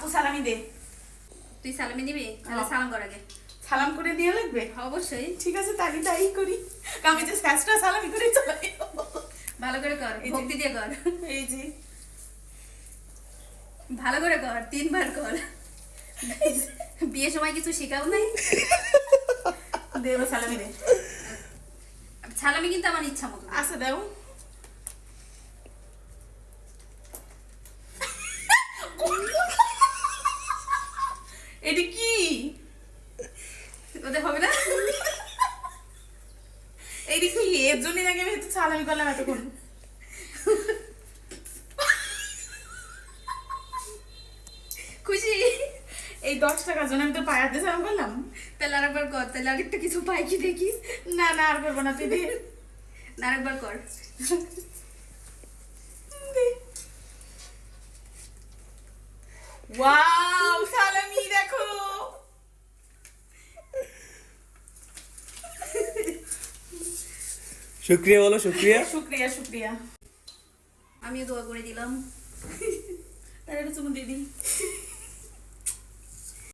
আপু সালামি দে। তুই সালামি দিবি? তাহলে সালাম কর আগে। সালাম করে দিয়ে লাগবে? অবশ্যই। ঠিক আছে, তাই তাই করি। আমি যে শেষটা সালামি করে চলাই। ভালো করে কর, ভক্তি দিয়ে কর। এই যে ভালো করে কর, 3 বার কর। বিয়ের সময় কিছু শেখাও নাই? দেব সালামি দে। সালামি কিন্তু আমার ইচ্ছা মতো। আচ্ছা দাও। এটা কি? ওদের হবে না? এইটা কি? এর জন্যই নাকি আমি সালামি করলাম এতক্ষণ। খুশি? এই 10 টাকার জন্য আমি তো পায়াতে সালাম করলাম। তাহলে আরেকবার কর, তাহলে আরেকটা কিছু পাই কি দেখি। না না, আর করবো না, তুই দে। আরেকবার কর। ওয়াও, সালামি দেখো। শুক্রিয়া বলো, শুক্রিয়া। শুক্রিয়া শুক্রিয়া। আমিও দোয়া করে দিলাম। তাহলে এটা চুমু দিদি।